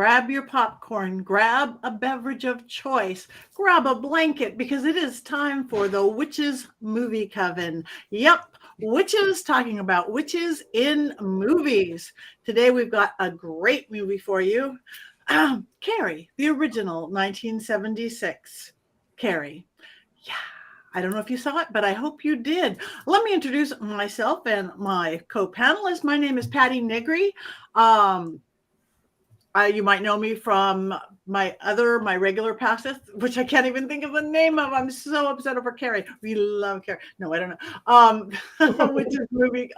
grab your popcorn, grab a beverage of choice, grab a blanket, because it is time for the Witches Movie Coven. Yep, witches, talking about witches in movies. Today we've got a great movie for you. Carrie, the original 1976. Carrie. Yeah. I don't know if you saw it, but I hope you did. Let me introduce myself and my co-panelist. My name is Patti Negri. You might know me from my regular passes, which I can't even think of the name of. I'm so upset over Carrie. We love Carrie. No, I don't know. Witches movie.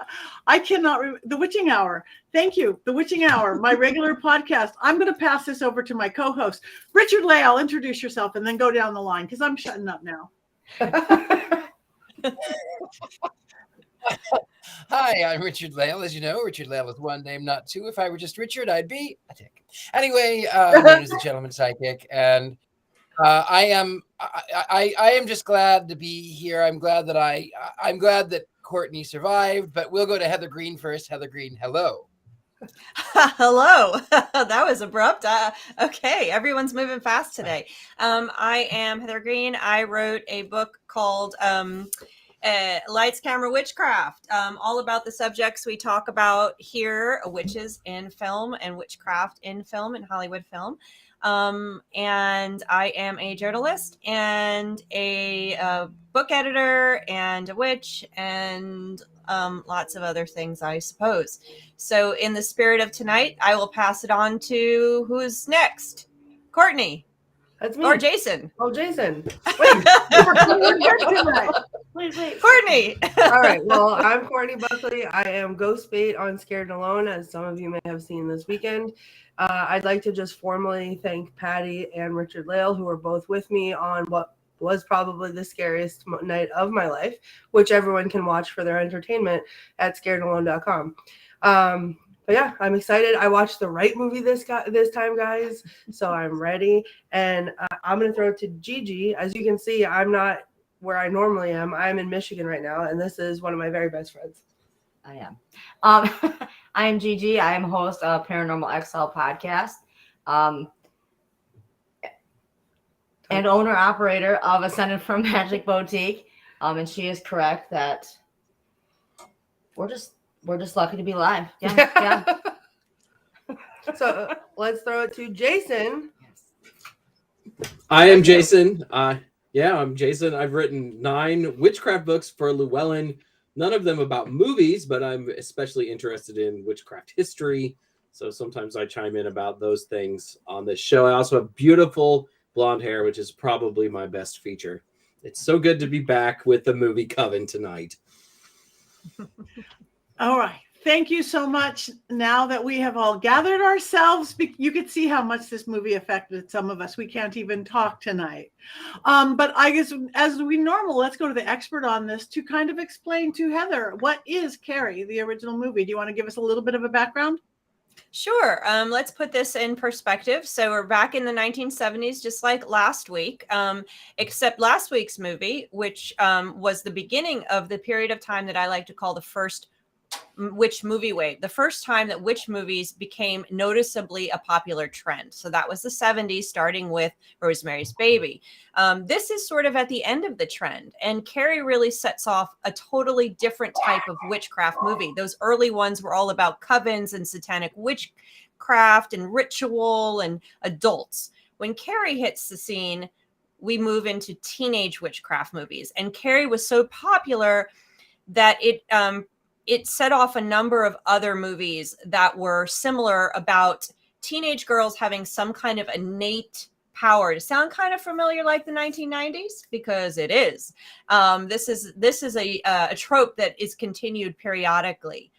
I cannot remember. The Witching Hour. Thank you. The Witching Hour, my regular podcast. I'm going to pass this over to my co-host, Richard-Lael. Introduce yourself and then go down the line because I'm shutting up now. Hi, I'm Richard-Lael. As you know, Richard-Lael is one name, not two. If I were just Richard, I'd be a dick. Anyway, known as the Gentleman Psychic, and I am just glad to be here. I'm glad that Courtney survived, but we'll go to Heather Greene first. Heather Greene, hello. Hello. That was abrupt. Okay, everyone's moving fast today. I am Heather Greene. I wrote a book called Lights, Camera, Witchcraft, all about the subjects we talk about here, witches in film and witchcraft in film and Hollywood film. And I am a journalist and a book editor and a witch and lots of other things, I suppose. So in the spirit of tonight, I will pass it on to who's next? Courtney. That's me. Or Jason. Oh, Jason. Wait. Wait. Courtney. All right. Well, I'm Courtney Buckley. I am Ghost Bait on Scared and Alone, as some of you may have seen this weekend. I'd like to just formally thank Patti and Richard-Lael, who were both with me on what was probably the scariest night of my life, which everyone can watch for their entertainment at scaredalone.com. But yeah, I'm excited. I watched the right movie this time, guys, so I'm ready. And I'm going to throw it to Gigi. As you can see, I'm not where I normally am. I'm in Michigan right now, and this is one of my very best friends. I am. I am Gigi. I am host of Paranormal XL podcast. And owner-operator of Ascended from Magic Boutique. And she is correct that we're just lucky to be live. Yeah. So let's throw it to Jason. I am Jason. I'm Jason. I've written 9 witchcraft books for Llewellyn. None of them about movies, but I'm especially interested in witchcraft history. So sometimes I chime in about those things on this show. I also have beautiful blonde hair, which is probably my best feature. It's so good to be back with the movie Coven tonight. All right. Thank you so much. Now that we have all gathered ourselves, you could see how much this movie affected some of us. We can't even talk tonight. But I guess as we normal, let's go to the expert on this to kind of explain to Heather, what is Carrie, the original movie? Do you want to give us a little bit of a background? Sure. Let's put this in perspective. So we're back in the 1970s, just like last week, except last week's movie, which was the beginning of the period of time that I like to call the first witch movie wave, the first time that witch movies became noticeably a popular trend. So that was the 70s, starting with Rosemary's Baby. This is sort of at the end of the trend, and Carrie really sets off a totally different type of witchcraft movie. Those early ones were all about covens and satanic witchcraft and ritual and adults. When Carrie hits the scene, we move into teenage witchcraft movies, and Carrie was so popular that it set off a number of other movies that were similar, about teenage girls having some kind of innate power. To sound kind of familiar like the 1990s? Because it is. This is a trope that is continued periodically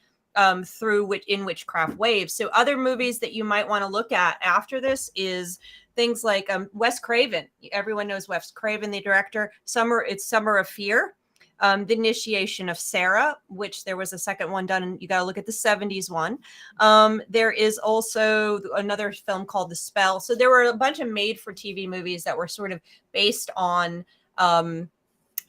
through witchcraft waves. So other movies that you might want to look at after this is things like Wes Craven. Everyone knows Wes Craven, the director. Summer of Fear. The Initiation of Sarah, which there was a second one done, and you got to look at the 70s one. There is also another film called The Spell. So there were a bunch of made-for-TV movies that were sort of based on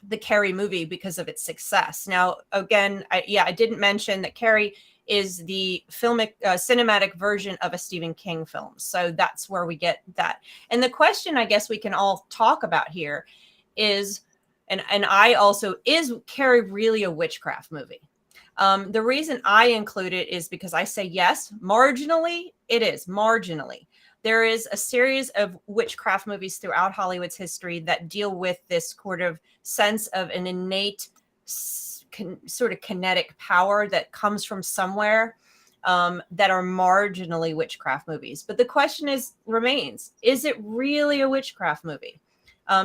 the Carrie movie because of its success. Now, again, I didn't mention that Carrie is the cinematic version of a Stephen King film. So that's where we get that. And the question I guess we can all talk about here is, and I also, is Carrie really a witchcraft movie? The reason I include it is because I say yes, marginally, it is marginally. There is a series of witchcraft movies throughout Hollywood's history that deal with this sort of sense of an innate sort of kinetic power that comes from somewhere, that are marginally witchcraft movies. But the question remains, is it really a witchcraft movie?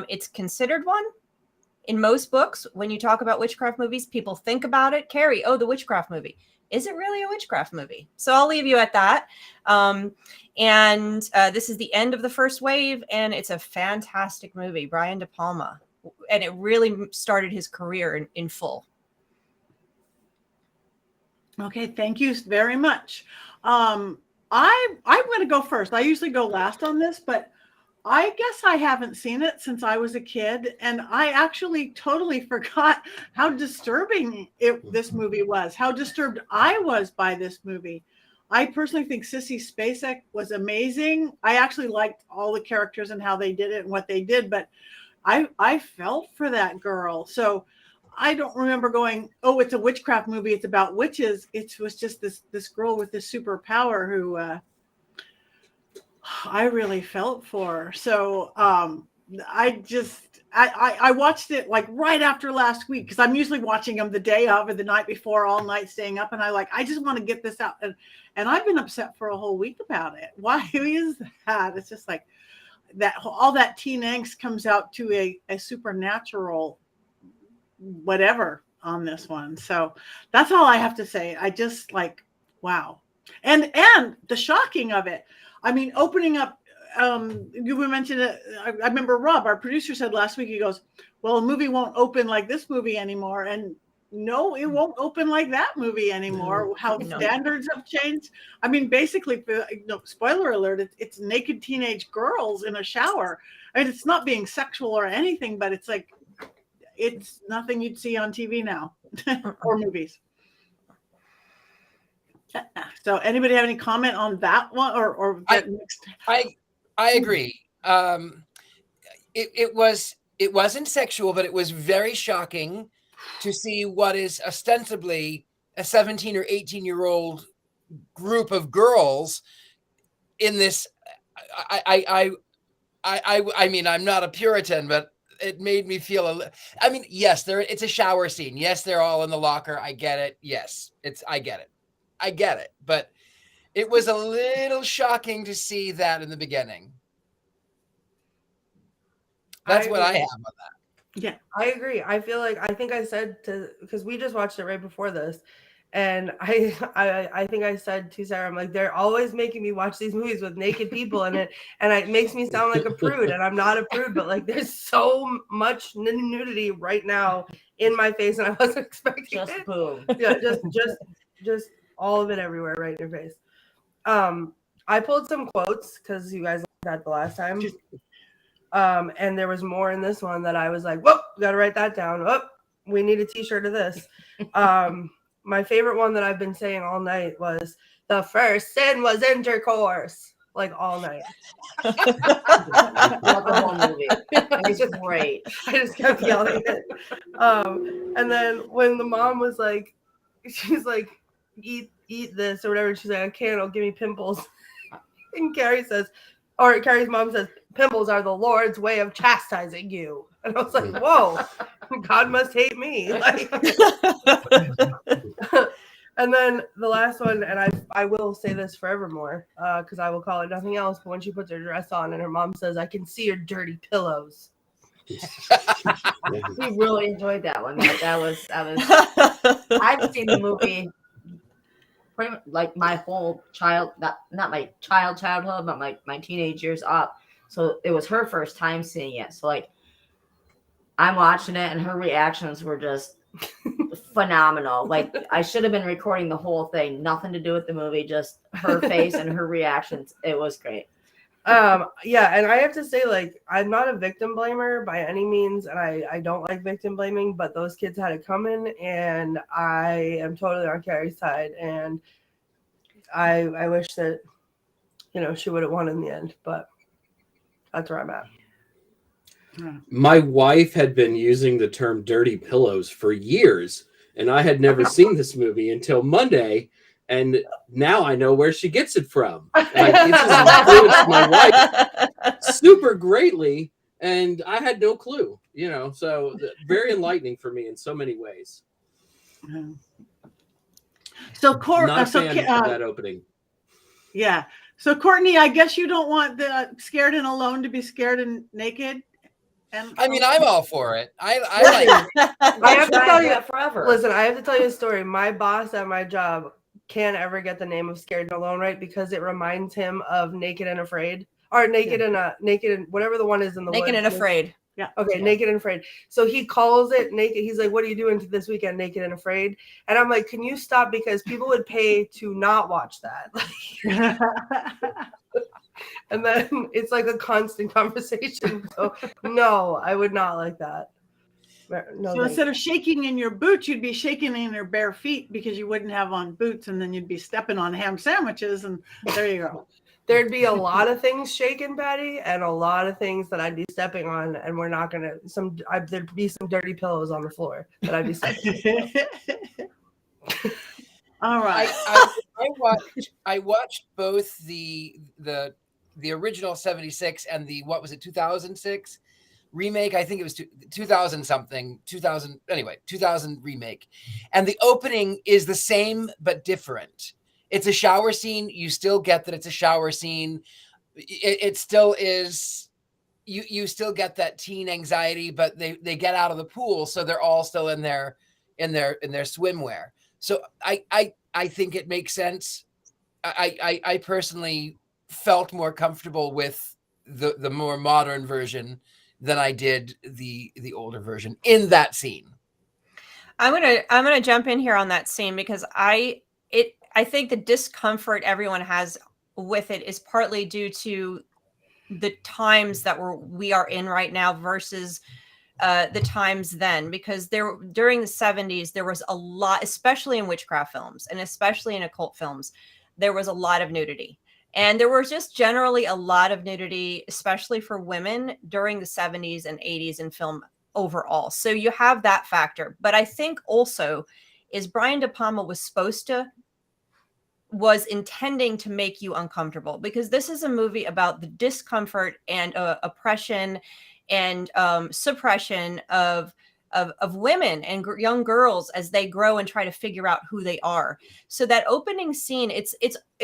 It's considered one. In most books, when you talk about witchcraft movies, people think about it. Carrie, oh, the witchcraft movie. Is it really a witchcraft movie? So I'll leave you at that. This is the end of the first wave, and it's a fantastic movie, Brian De Palma. And it really started his career in full. Okay, thank you very much. I'm going to go first. I usually go last on this, but I guess I haven't seen it since I was a kid, and I actually totally forgot how disturbing this movie was, how disturbed I was by this movie. I personally think Sissy Spacek was amazing. I actually liked all the characters and how they did it and what they did, but I felt for that girl. So I don't remember going, oh, it's a witchcraft movie, it's about witches. It was just this girl with this superpower who I really felt for. So I watched it like right after last week, because I'm usually watching them the day of or the night before, all night staying up, and I just want to get this out, and I've been upset for a whole week about it. Why is that? It's just like that, all that teen angst comes out to a supernatural whatever on this one. So that's all I have to say. I just like, wow. And the shocking of it. I mean, opening up, you mentioned it. I remember Rob, our producer, said last week, he goes, well, a movie won't open like this movie anymore. And no, it won't open like that movie anymore. How standards have changed. I mean, basically, spoiler alert, it's naked teenage girls in a shower. I mean, it's not being sexual or anything, but it's like, it's nothing you'd see on TV now or movies. So anybody have any comment on that one or that next? I agree. It wasn't sexual, but it was very shocking to see what is ostensibly a 17 or 18-year-old group of girls in this. I mean, I'm not a Puritan, but it made me feel I mean, yes, it's a shower scene. Yes, they're all in the locker. I get it. Yes, I get it. But it was a little shocking to see that in the beginning. That's what I have on that. Yeah, I agree. I feel like, I think I said because we just watched it right before this, and I think I said to Sarah, I'm like, they're always making me watch these movies with naked people in it, and it makes me sound like a prude, and I'm not a prude, but like there's so much nudity right now in my face, and I wasn't expecting Just it. boom. Yeah, just all of it everywhere, right in your face. I pulled some quotes because you guys had the last time. And there was more in this one that I was like, whoop, gotta write that down. Whoop, we need a t-shirt of this. My favorite one that I've been saying all night was, the first sin was intercourse, like all night. Not the whole movie. It's great. I just kept yelling it. And then when the mom was like, she's like, eat this or whatever, and she's like, I can't, it'll give me pimples. And Carrie's mom says, pimples are the Lord's way of chastising you. And I was like, whoa, God must hate me. Like, and then the last one, and I will say this forevermore, because I will call it nothing else, but when she puts her dress on and her mom says, I can see your dirty pillows. We really enjoyed that one. That was I've seen the movie pretty much like my whole not my childhood, but my teenage years up. So it was her first time seeing it. So like I'm watching it and her reactions were just phenomenal. Like I should have been recording the whole thing. Nothing to do with the movie, just her face and her reactions. It was great. Yeah, and I have to say, like, I'm not a victim blamer by any means, and I don't like victim blaming, but those kids had it coming, and I am totally on Carrie's side, and I wish that, she would have won in the end, but that's where I'm at. My wife had been using the term dirty pillows for years, and I had never seen this movie until Monday, and now I know where she gets it from. Like, it's just influenced my wife super greatly, and I had no clue, so very enlightening for me in so many ways. So, Not a fan of that opening. Yeah. So, Courtney, I guess you don't want the scared and alone to be scared and naked. And I mean, I'm all for it. I like it. I have to tell you, forever. listen, I have to tell you a story. My boss at my job can't ever get the name of Scared and Alone right because it reminds him of Naked and Afraid, or Naked and whatever the one is in the Naked woods. and Afraid. Yeah. Okay, yeah. Naked and Afraid. So he calls it Naked. He's like, "What are you doing this weekend, Naked and Afraid?" And I'm like, "Can you stop? Because people would pay to not watch that." And then it's like a constant conversation. So no, I would not like that. No, so instead of shaking in your boots, you'd be shaking in your bare feet because you wouldn't have on boots, and then you'd be stepping on ham sandwiches, and there you go. There'd be a lot of things shaking, Patty, and a lot of things that I'd be stepping on, and we're not gonna. There'd be some dirty pillows on the floor that I'd be stepping on. All right. I watched both the original 76 and the 2006 remake. I think it was 2000 something, 2000 anyway, 2000 remake. And the opening is the same but different. It's a shower scene. You still get that it's a shower scene. It still is. You still get that teen anxiety, but they get out of the pool, so they're all still in their swimwear. So I think it makes sense. I personally felt more comfortable with the more modern version than I did the older version in that scene. I'm gonna jump in here on that scene because I think the discomfort everyone has with it is partly due to the times that we are in right now versus the times then, because during the 70s there was a lot, especially in witchcraft films and especially in occult films, there was a lot of nudity. And there was just generally a lot of nudity, especially for women during the 70s and 80s in film overall. So you have that factor. But I think also is Brian De Palma was intending to make you uncomfortable, because this is a movie about the discomfort and oppression and suppression of women and young girls as they grow and try to figure out who they are. So that opening scene, it's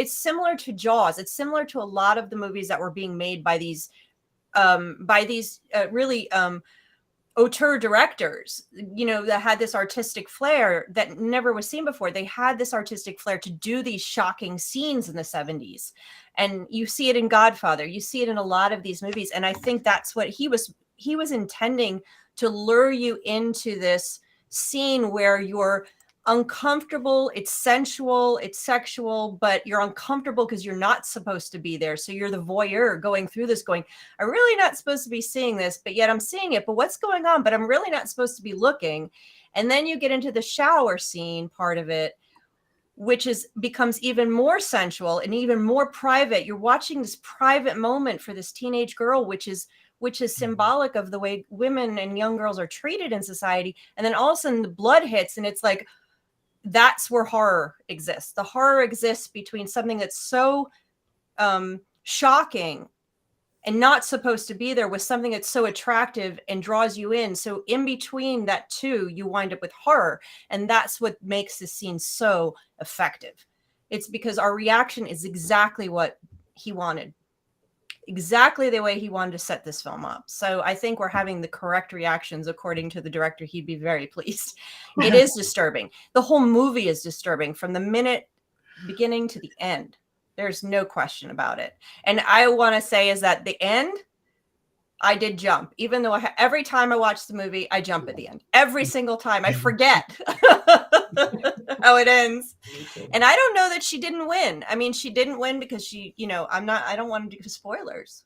similar to Jaws. It's similar to a lot of the movies that were being made by these really auteur directors, that had this artistic flair that never was seen before. They had this artistic flair to do these shocking scenes in the 70s. And you see it in Godfather. You see it in a lot of these movies. And I think that's what he was intending, to lure you into this scene where you're uncomfortable. It's sensual, it's sexual, but you're uncomfortable because you're not supposed to be there. So you're the voyeur going through this going, I'm really not supposed to be seeing this, but yet I'm seeing it. But what's going on? But I'm really not supposed to be looking. And then you get into the shower scene part of it, which becomes even more sensual and even more private. You're watching this private moment for this teenage girl, which is symbolic of the way women and young girls are treated in society. And then all of a sudden the blood hits, and it's like, that's where horror exists. The horror exists between something that's so shocking and not supposed to be there with something that's so attractive and draws you in. So in between that two, you wind up with horror. And that's what makes this scene so effective. It's because our reaction is exactly what he wanted. Exactly the way he wanted to set this film up. So I think we're having the correct reactions. According to the director, he'd be very pleased. It is disturbing. The whole movie is disturbing from the beginning to the end. There's no question about it. And I want to say is that the end, I did jump. Even though every time I watch the movie, I jump at the end. Every single time. I forget how it ends. Me too. And I don't know that she didn't win. I mean, she didn't win because she, I don't want to do spoilers.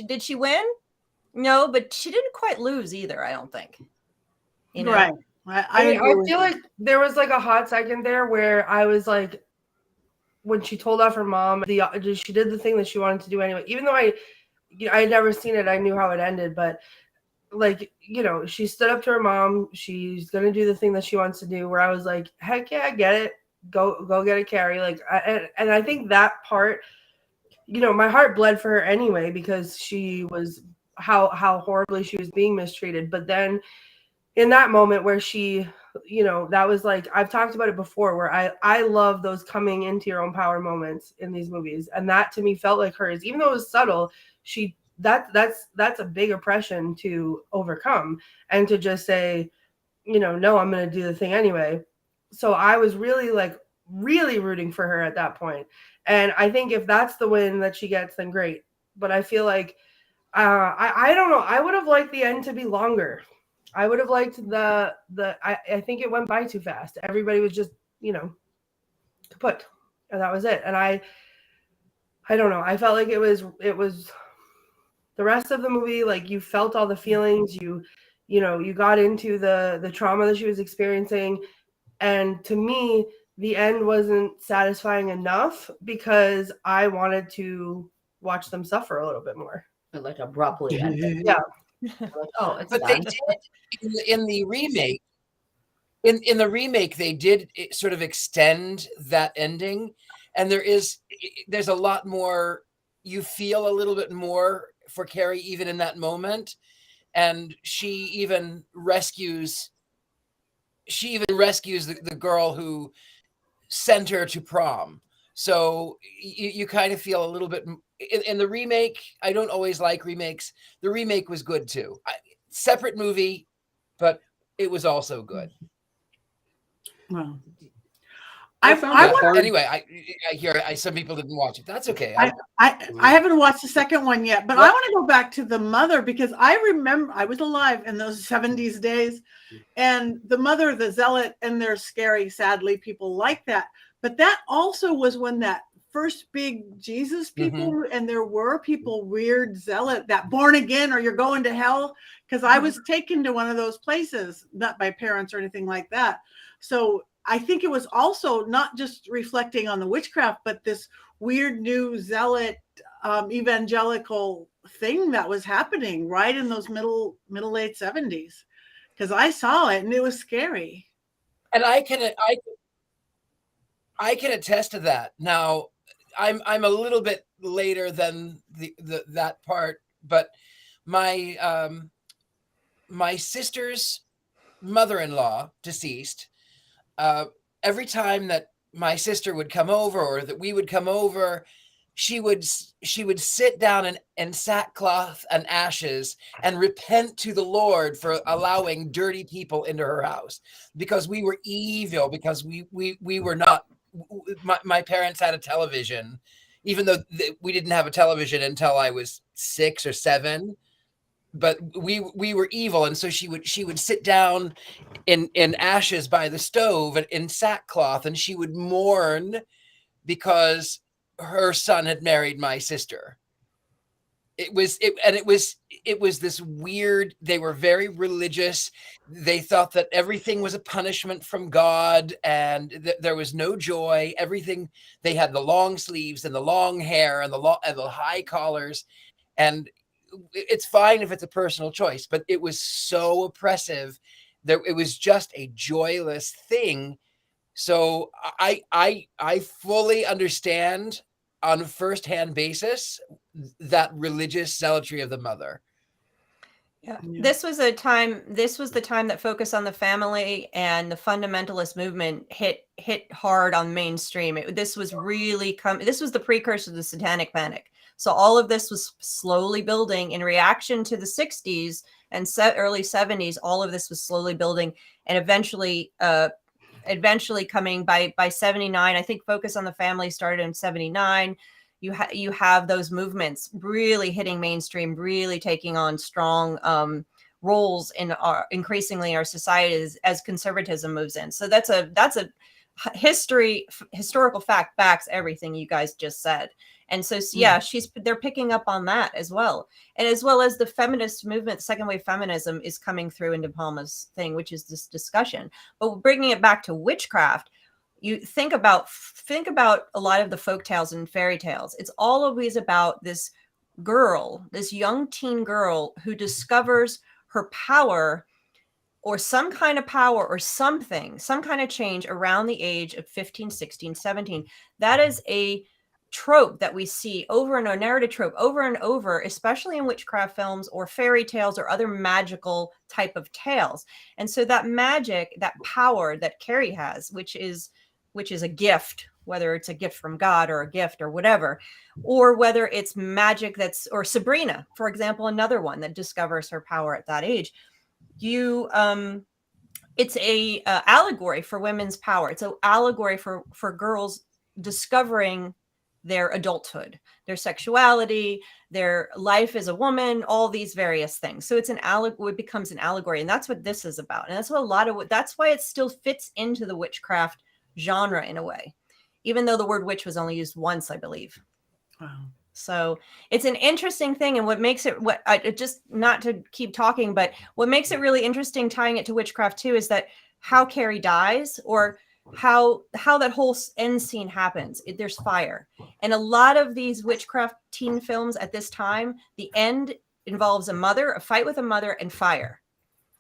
Did she win? No, but she didn't quite lose either, I don't think. Right. I mean, I feel like there was like a hot second there where I was like, when she told off her mom, she did the thing that she wanted to do anyway. Even though I had never seen it, I knew how it ended. But like, she stood up to her mom. She's gonna do the thing that she wants to do. Where I was like, heck yeah, I get it. Go get it, Carrie. Like, and I think that part, my heart bled for her anyway because she was how horribly she was being mistreated. But then in that moment where she, that was like, I've talked about it before, where I love those coming into your own power moments in these movies, and that to me felt like hers, even though it was subtle. That's a big oppression to overcome, and to just say, no, I'm going to do the thing anyway. So I was really rooting for her at that point. And I think if that's the win that she gets, then great. But I feel like I don't know. I would have liked the end to be longer. I would have liked I think it went by too fast. Everybody was just, kaput, and that was it. And I don't know. I felt like it was the rest of the movie. Like, you felt all the feelings. You got into the trauma that she was experiencing. And to me, the end wasn't satisfying enough because I wanted to watch them suffer a little bit more. Like abruptly ended. Yeah. Like, oh, it's But done. they did in the remake. In the remake, they did sort of extend that ending, and there's a lot more. You feel a little bit more for Carrie even in that moment, and she even rescues the girl who sent her to prom. So you kind of feel a little bit in the remake. I don't always like remakes. The remake was good too. Separate movie, but it was also good. Well, I found that hard. Anyway, I hear some people didn't watch it. That's okay. I haven't watched the second one yet, but I want to go back to the mother, because I remember I was alive in those 70s days, and the mother, the zealot, and they're scary, sadly, people like that. But that also was when that first big Jesus people, and there were people, weird zealot, that born again or you're going to hell, because I was taken to one of those places, not by parents or anything like that. So I think it was also not just reflecting on the witchcraft, but this weird new zealot evangelical thing that was happening right in those middle late 70s, because I saw it and it was scary. And I can attest to that. Now, I'm a little bit later than that part, but my my sister's mother-in-law, deceased, every time that my sister would come over or that we would come over, she would sit down in sackcloth and ashes and repent to the Lord for allowing dirty people into her house, because we were evil, because we were not. My parents had a television, even though we didn't have a television until I was 6 or 7. But we were evil, and so she would sit down in ashes by the stove and in sackcloth, and she would mourn because her son had married my sister. It was this weird. They were very religious. They thought that everything was a punishment from God, and there was no joy. Everything. They had the long sleeves and the long hair and the high collars, and it's fine if it's a personal choice, but it was so oppressive that it was just a joyless thing. So I fully understand on a firsthand basis that religious zealotry of the mother. Yeah. This was the time that focused on the family, and the fundamentalist movement hit hard on mainstream. This was the precursor to the Satanic Panic. So all of this was slowly building in reaction to the 60s and early 70s. All of this was slowly building, and eventually coming by 79. I think Focus on the Family started in 79. You have those movements really hitting mainstream, really taking on strong roles increasingly in our society as conservatism moves in. So that's a historical fact backs everything you guys just said. And so, yeah, they're picking up on that as well. And as well as the feminist movement, second wave feminism is coming through in De Palma's thing, which is this discussion. But bringing it back to witchcraft, you think about a lot of the folk tales and fairy tales. It's always about this girl, this young teen girl who discovers her power or some kind of power or something, some kind of change around the age of 15, 16, 17. That is a trope that we see over and over, narrative trope over and over, especially in witchcraft films or fairy tales or other magical type of tales. And so that magic, that power that Carrie has, which is a gift, whether it's a gift from God or a gift or whatever, or whether it's magic or Sabrina, for example, another one that discovers her power at that age. It's a allegory for women's power. It's an allegory for girls discovering their adulthood, their sexuality, their life as a woman, all these various things. So it becomes an allegory. And that's what this is about. And that's why it still fits into the witchcraft genre in a way, even though the word witch was only used once, I believe. Wow. So it's an interesting thing. And what makes it, just not to keep talking, but what makes it really interesting tying it to witchcraft too, is that how Carrie dies, or how that whole end scene happens. There's fire. And a lot of these witchcraft teen films at this time, the end involves a fight with a mother, and fire.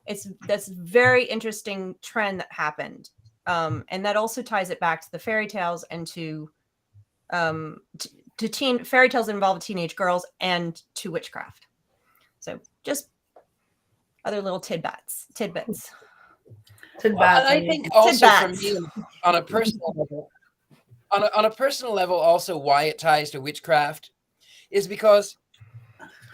That's a very interesting trend that happened. And that also ties it back to the fairy tales and to fairy tales that involve teenage girls and to witchcraft. So just other little tidbits. Well, and I think also for me, on a personal level, on a personal level, also why it ties to witchcraft is because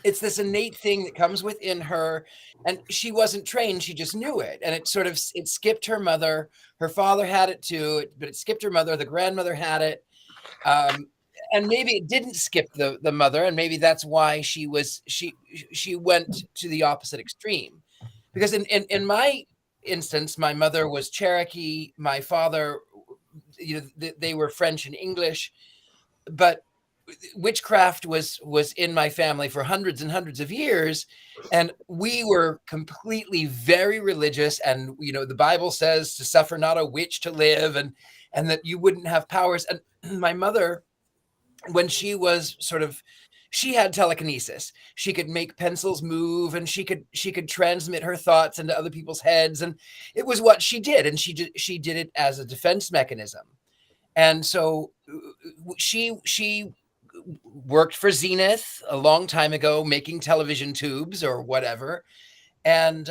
it's this innate thing that comes within her, and she wasn't trained; she just knew it, and it skipped her mother. Her father had it too, but it skipped her mother. The grandmother had it, and maybe it didn't skip the mother, and maybe that's why she went to the opposite extreme, because in my instance, my mother was Cherokee, my father, they were French and English, but witchcraft was in my family for hundreds and hundreds of years, and we were completely very religious, and the Bible says to suffer not a witch to live, and that you wouldn't have powers. And my mother, when she was she had telekinesis. She could make pencils move, and she could transmit her thoughts into other people's heads. And it was what she did. And she did it as a defense mechanism. And so she worked for Zenith a long time ago, making television tubes or whatever. And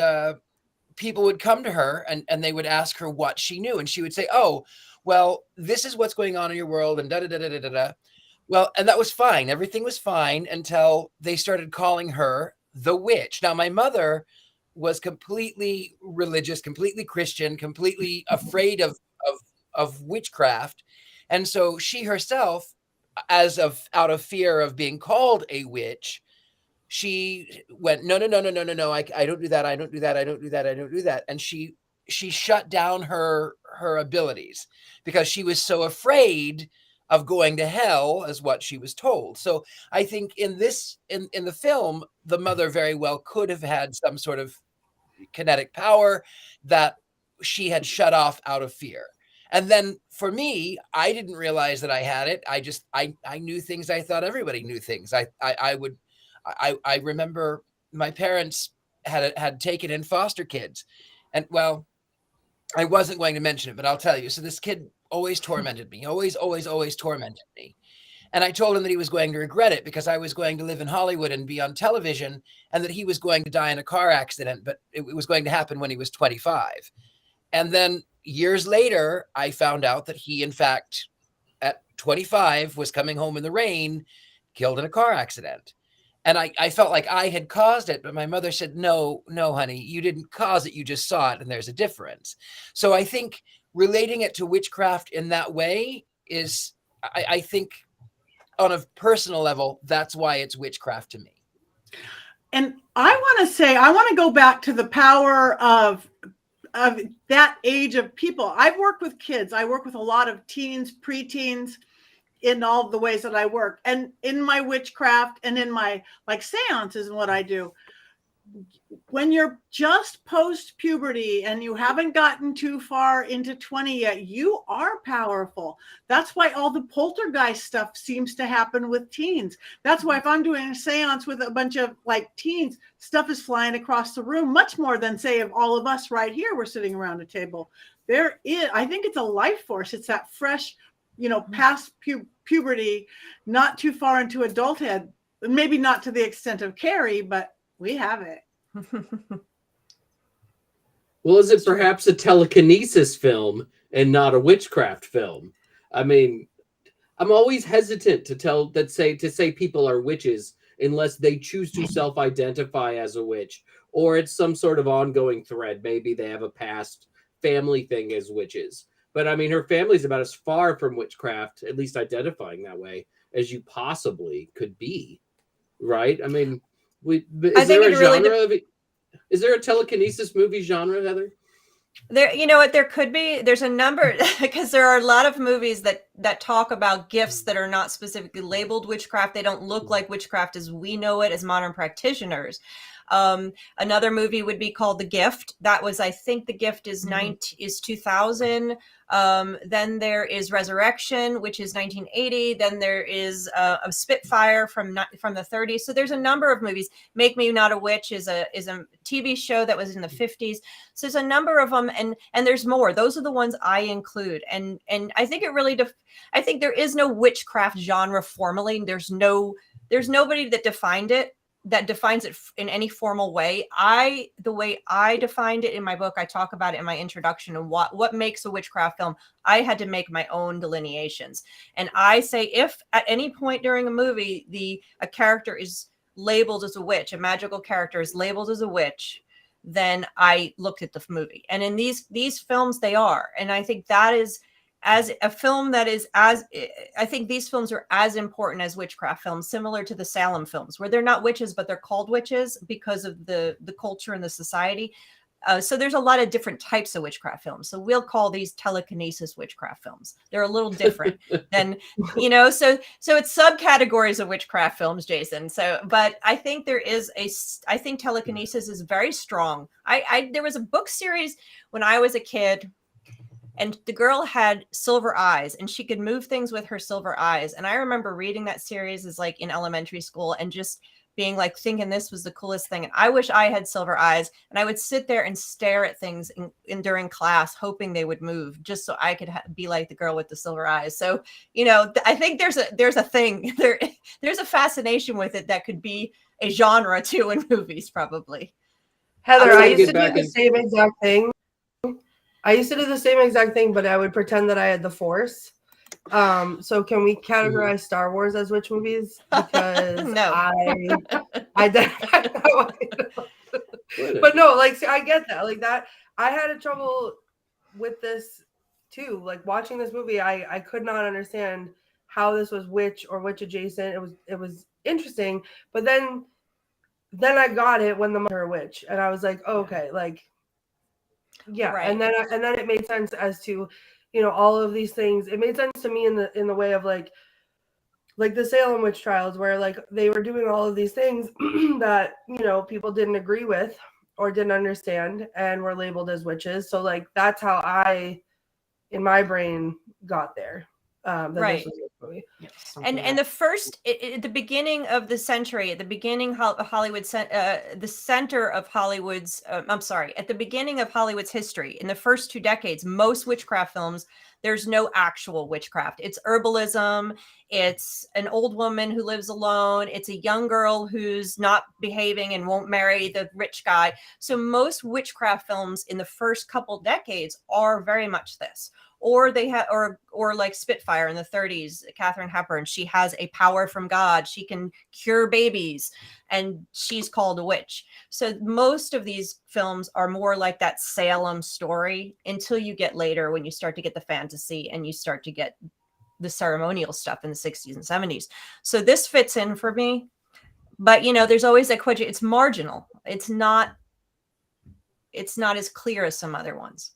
people would come to her and they would ask her what she knew. And she would say, oh, well, this is what's going on in your world, and da-da-da-da-da-da. Well, and that was fine. Everything was fine until they started calling her the witch. Now, my mother was completely religious, completely Christian, completely afraid of witchcraft. And so she herself, out of fear of being called a witch, she went, no, I don't do that. I don't do that. I don't do that. I don't do that. And she shut down her abilities because she was so afraid of going to hell, as what she was told. So I think in the film, the mother very well could have had some sort of kinetic power that she had shut off out of fear. And then for me, I didn't realize that I had it. I knew things. I thought everybody knew things. I remember my parents had taken in foster kids, and well, I wasn't going to mention it, but I'll tell you. So this kid always tormented me, always tormented me. And I told him that he was going to regret it because I was going to live in Hollywood and be on television, and that he was going to die in a car accident, but it was going to happen when he was 25. And then years later, I found out that he, in fact, at 25, was coming home in the rain, killed in a car accident. And I felt like I had caused it, but my mother said, no, honey, you didn't cause it. You just saw it, and there's a difference. So I think relating it to witchcraft in that way is, I think, on a personal level, that's why it's witchcraft to me. And I want to go back to the power of of that age of people. I've worked with kids. I work with a lot of teens, preteens, in all the ways that I work, and in my witchcraft and in my like seances and what I do. When you're just post puberty and you haven't gotten too far into 20 yet, you are powerful. That's why all the poltergeist stuff seems to happen with teens. That's why if I'm doing a seance with a bunch of like teens, stuff is flying across the room much more than say if all of us right here were sitting around a table. There is, I think it's a life force. It's that fresh, past puberty, not too far into adulthood, maybe not to the extent of Carrie, but we have it. Well, is it perhaps a telekinesis film and not a witchcraft film? I mean, I'm always hesitant to say people are witches unless they choose to self-identify as a witch, or it's some sort of ongoing thread. Maybe they have a past family thing as witches. But I mean, her family's about as far from witchcraft, at least identifying that way, as you possibly could be, right? I mean, is there a telekinesis movie genre, Heather? There, you know what, there could be. There's a number, because there are a lot of movies that talk about gifts that are not specifically labeled witchcraft. They don't look like witchcraft as we know it as modern practitioners. Another movie would be called The Gift. That was, I think, The Gift is 2000. Then there is Resurrection, which is 1980. Then there is a Spitfire from the 30s. So there's a number of movies. Make Me Not a Witch is a TV show that was in the 50s. So there's a number of them, and there's more. Those are the ones I include. And I think it really I think there is no witchcraft genre formally. There's nobody that defines it in any formal way. The way I defined it in my book, I talk about it in my introduction, and what makes a witchcraft film. I had to make my own delineations. And I say, if at any point during a movie, a character is labeled as a witch, a magical character is labeled as a witch, then I looked at the movie. And in these films, they are. And I think that is, as a film that is I think these films are as important as witchcraft films, similar to the Salem films, where they're not witches, but they're called witches because of the culture and the society. So there's a lot of different types of witchcraft films. So we'll call these telekinesis witchcraft films. They're a little different than, so it's subcategories of witchcraft films, Jason. So, but I think I think telekinesis is very strong. There was a book series when I was a kid, and the girl had silver eyes, and she could move things with her silver eyes. And I remember reading that series as like in elementary school and just being like, thinking this was the coolest thing. And I wish I had silver eyes, and I would sit there and stare at things during class, hoping they would move, just so I could be like the girl with the silver eyes. So, I think there's a thing there's a fascination with it that could be a genre too in movies, probably. Heather, I used to do the same exact thing. But I would pretend that I had the Force. So can we categorize Star Wars as witch movies? Because no. I that way. But no, like, see, I get that. Like that, I had a trouble with this too. Like watching this movie, I could not understand how this was witch or witch adjacent. It was interesting, but then I got it when the mother witch, and I was like, oh, okay, like. Yeah, right. and then it made sense as to, all of these things. It made sense to me in the way of like the Salem witch trials, where like they were doing all of these things that people didn't agree with or didn't understand and were labeled as witches. So like that's how I, in my brain, got there. Right. And the first, at the beginning of the century, at the beginning Hollywood, the center of Hollywood's, at the beginning of Hollywood's history, in the first 2 decades, most witchcraft films, there's no actual witchcraft. It's herbalism. It's an old woman who lives alone. It's a young girl who's not behaving and won't marry the rich guy. So most witchcraft films in the first couple decades are very much this. Or they have, or like Spitfire in the 30s, Katharine Hepburn, she has a power from God. She can cure babies, and she's called a witch. So most of these films are more like that Salem story until you get later, when you start to get the fantasy and you start to get the ceremonial stuff in the 60s and 70s. So this fits in for me. But, there's always that question. It's marginal. It's not it's not as clear as some other ones.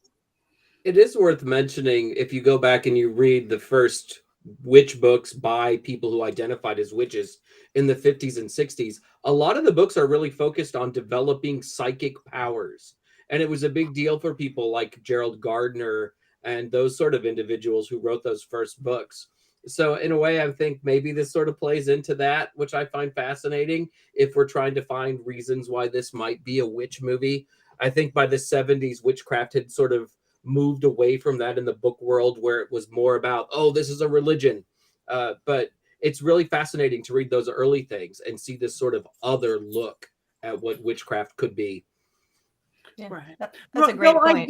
It is worth mentioning, if you go back and you read the first witch books by people who identified as witches in the 50s and 60s, a lot of the books are really focused on developing psychic powers. And it was a big deal for people like Gerald Gardner and those sort of individuals who wrote those first books. So in a way, I think maybe this sort of plays into that, which I find fascinating. If we're trying to find reasons why this might be a witch movie, I think by the 70s, witchcraft had sort of moved away from that in the book world, where it was more about, oh, this is a religion. But it's really fascinating to read those early things and see this sort of other look at what witchcraft could be. Yeah, Right. that's a great Though point. I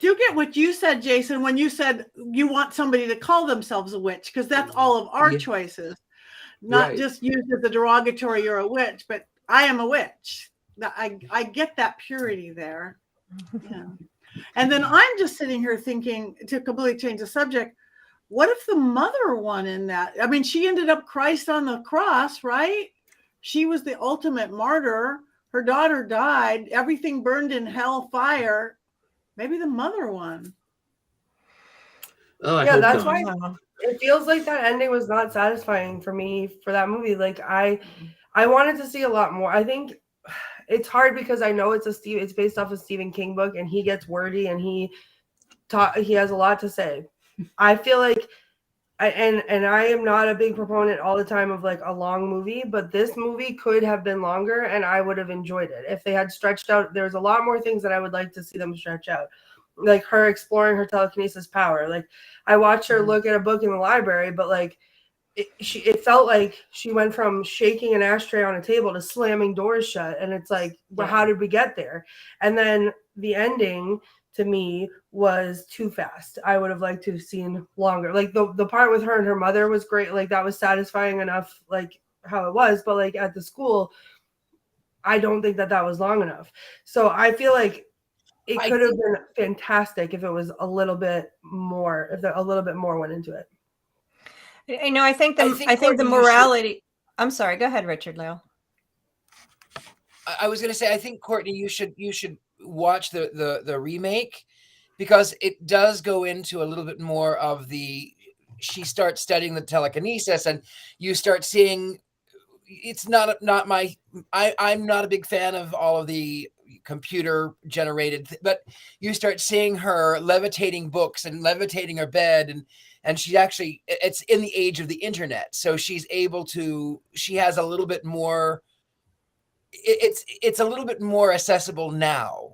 do get what you said, Jason, when you said you want somebody to call themselves a witch, because that's all of our choices, not Right. just used as a derogatory, you're a witch, but I am a witch. I get that purity there. Yeah. And then I'm just sitting here thinking, to completely change the subject, what if the mother won in that? I mean, she ended up Christ on the cross, right? She was the ultimate martyr. Her daughter died. Everything burned in hell fire. Maybe the mother won. Oh, I Yeah, hope that's not. why it feels like that ending was not satisfying for me for that movie. Like I wanted to see a lot more. I think it's hard because I know it's based off a Stephen King book, and he gets wordy and he has a lot to say. I feel like I am not a big proponent all the time of like a long movie, but this movie could have been longer and I would have enjoyed it if they had stretched out. There's a lot more things that I would like to see them stretch out, like her exploring her telekinesis power. Like I watched her look at a book in the library, but like it felt like she went from shaking an ashtray on a table to slamming doors shut, and it's like, well, how did we get there? And then the ending to me was too fast. I would have liked to have seen longer. Like the part with her and her mother was great. Like that was satisfying enough, like how it was. But like at the school, I don't think that was long enough. So I feel like it could have been fantastic if it was a little bit more, if a little bit more went into it. I know. I think the Courtney, morality. I'm sorry. Go ahead, Richard-Lael. I was going to say, I think, Courtney, you should watch the remake, because it does go into a little bit more of she starts studying the telekinesis, and you start seeing, it's not my, I'm not a big fan of all of the computer generated, but you start seeing her levitating books and levitating her bed, and she actually, it's in the age of the internet. So she has a little bit more, it's a little bit more accessible now.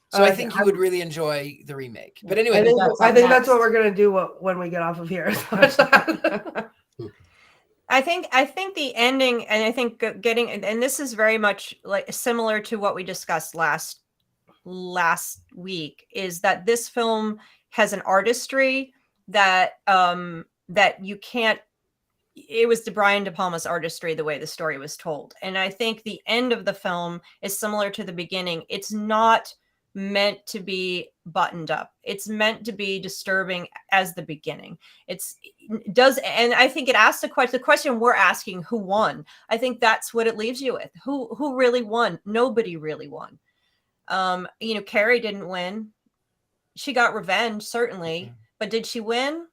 So I think you would really enjoy the remake. But anyway, I think that's what we're gonna do when we get off of here. I think the ending, and I think getting, and this is very much like similar to what we discussed last week, is that this film has an artistry that you can't. It was Brian De Palma's artistry, the way the story was told. And I think the end of the film is similar to the beginning. It's not meant to be buttoned up. It's meant to be disturbing as the beginning. And I think it asks the question we're asking, who won? I think that's what it leaves you with. Who really won? Nobody really won. Carrie didn't win. She got revenge, certainly, but did she win?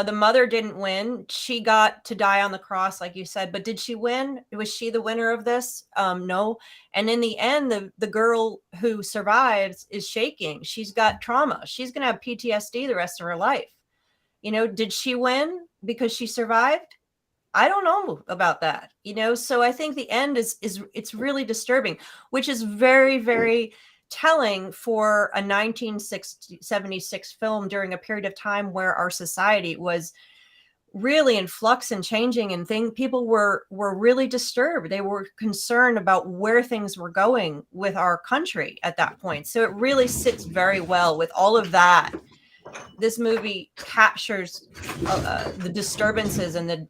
The mother didn't win. She got to die on the cross, like you said, but did she win? Was she the winner of this? No. And in the end, the girl who survives is shaking. She's got trauma. She's going to have PTSD the rest of her life. Did she win because she survived? I don't know about that. So I think the end it's really disturbing, which is very, very telling for a 1976 film during a period of time where our society was really in flux and changing, and people were really disturbed. They were concerned about where things were going with our country at that point. So it really sits very well with all of that. This movie captures the disturbances and